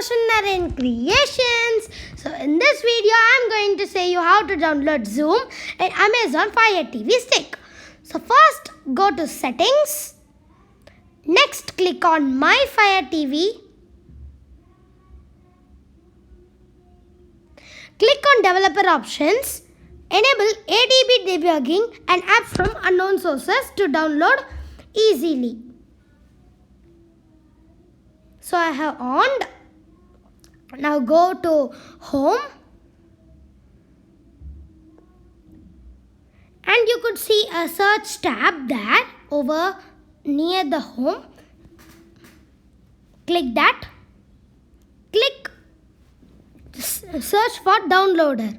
Roshan Naren Creations. So in this video I am going to say you how to download Zoom and Amazon Fire TV stick. So first go to settings. Next click on My Fire TV. Click on developer options. Enable ADB debugging and apps from unknown sources to download easily. So I have on. Now go to home and you could see a search tab there over near the home. Click that. Click search for downloader.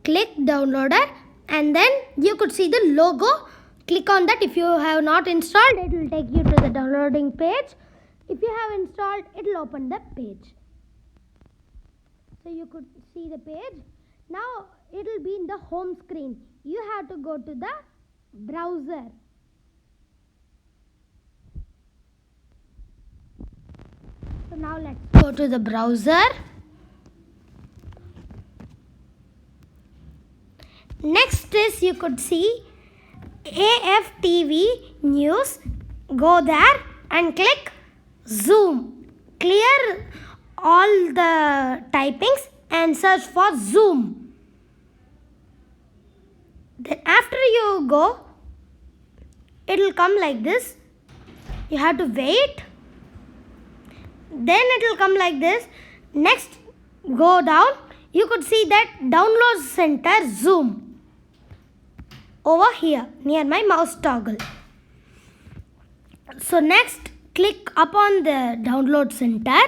Click downloader and then you could see the logo. Click on that. If you have not installed, it will take you to the downloading page. If you have installed, it will open the page. So you could see the page. Now it will be in the home screen. You have to go to the browser. So now let's go to the browser. Next is you could see AFTV News. Go there and click Zoom. Clear all the typings and search for Zoom. Then after you go, it will come like this. You have to wait. Then it will come like this. Next, go down. You could see that download center Zoom over here near my mouse toggle. So next, click upon the download center.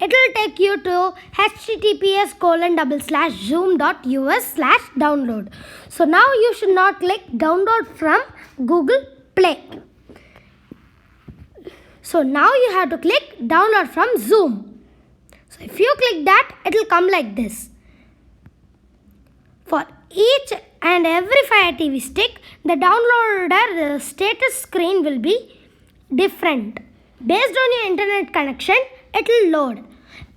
It will take you to https://zoom.us/download. So now you should not click download from Google Play. So now you have to click download from Zoom. So if you click that, it will come like this. For each and every Fire TV stick, the downloader status screen will be different. Based on your internet connection, it will load.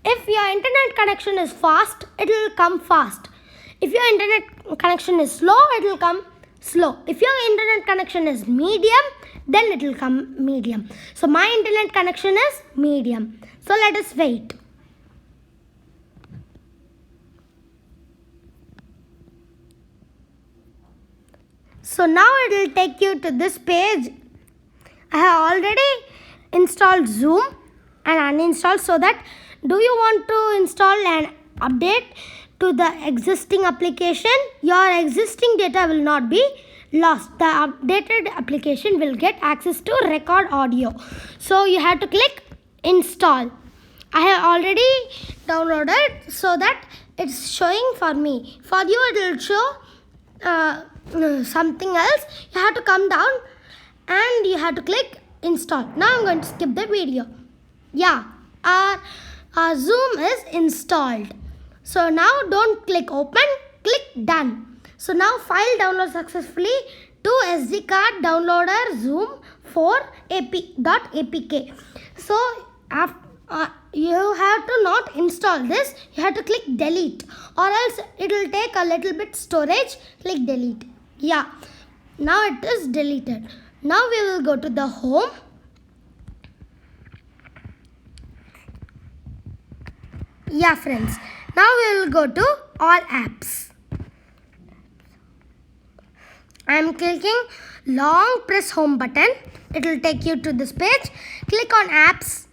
If your internet connection is fast, it will come fast. If your internet connection is slow, it will come slow. If your internet connection is medium, then it will come medium. So my internet connection is medium. So let us wait. So now it will take you to this page. I have already installed Zoom and uninstalled, so that do you want to install an update to the existing application? Your existing data will not be lost. The updated application will get access to record audio. So you have to click install. I have already downloaded so that it's showing for me. For you it will show something else. You have to come down and you have to click install. Now I'm going to skip the video. Yeah, our Zoom is installed. So now don't click open, click done. So now file download successfully to SD card downloader Zoom 4.apk. So after you have to not install this. You have to click delete, or else it will take a little bit storage. Click delete. Yeah, now it is deleted. Now we will go to the home. Yeah friends, now we will go to all apps. I am clicking long press home button. It will take you to this page. Click on apps.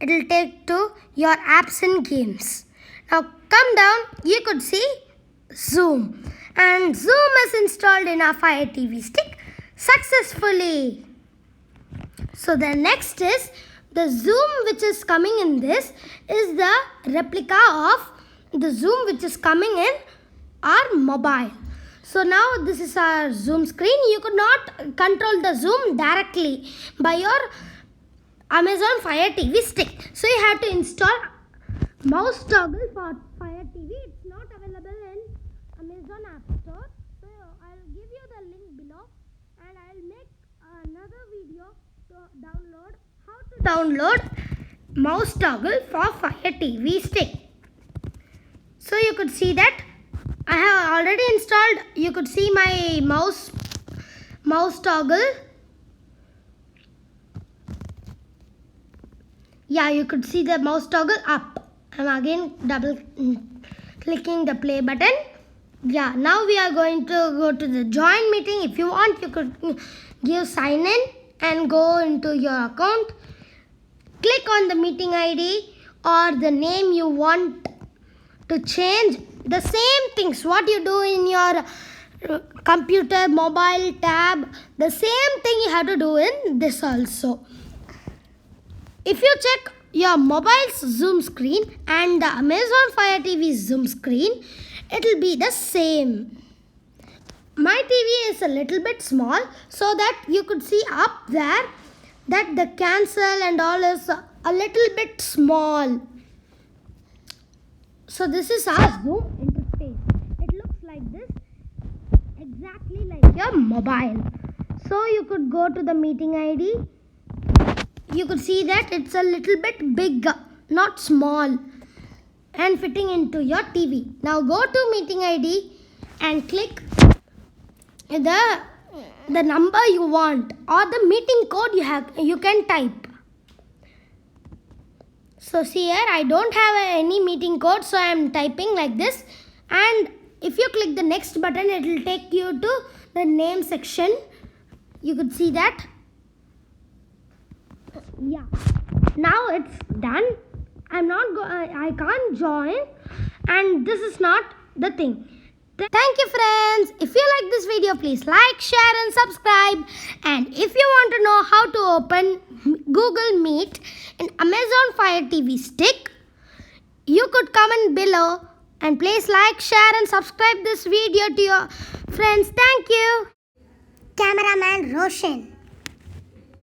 It will take to your apps and games. Now come down, you could see Zoom. And Zoom is installed in our Fire TV stick successfully. So the next is the Zoom which is coming in this is the replica of the Zoom which is coming in our mobile. So now this is our Zoom screen. You could not control the Zoom directly by your Amazon Fire TV stick. So you have to install mouse toggle for Fire TV. It's not available in Amazon App Store. So I'll give you the link below and I'll make another video to download how to download mouse toggle for Fire TV stick. So you could see that I have already installed. You could see my mouse toggle. Yeah, you could see the mouse toggle up. I'm again double clicking the play button. Yeah, now we are going to go to the join meeting. If you want, you could give sign in and go into your account. Click on the meeting ID or the name you want to change. The same things what you do in your computer, mobile, tab, the same thing you have to do in this also. If you check your mobile's zoom screen and the Amazon Fire TV zoom screen, it will be the same. My TV is a little bit small, so that you could see up there that the cancel and all is a little bit small. So this is our zoom interface. It looks like this, exactly like your mobile. So you could go to the meeting ID. You could see that it's a little bit big, not small, and fitting into your TV. Now go to meeting ID and click the number you want or the meeting code you can type. So see here, I don't have any meeting code, so I am typing like this. And if you click the next button, it will take you to the name section. You could see that. Yeah. Now it's done. I can't join, and this is not the thing. Thank you, friends. If you like this video, please like, share and subscribe. And if you want to know how to open Google Meet in Amazon Fire TV stick, you could comment below, and please like, share and subscribe this video to your friends. Thank you. Cameraman Roshan.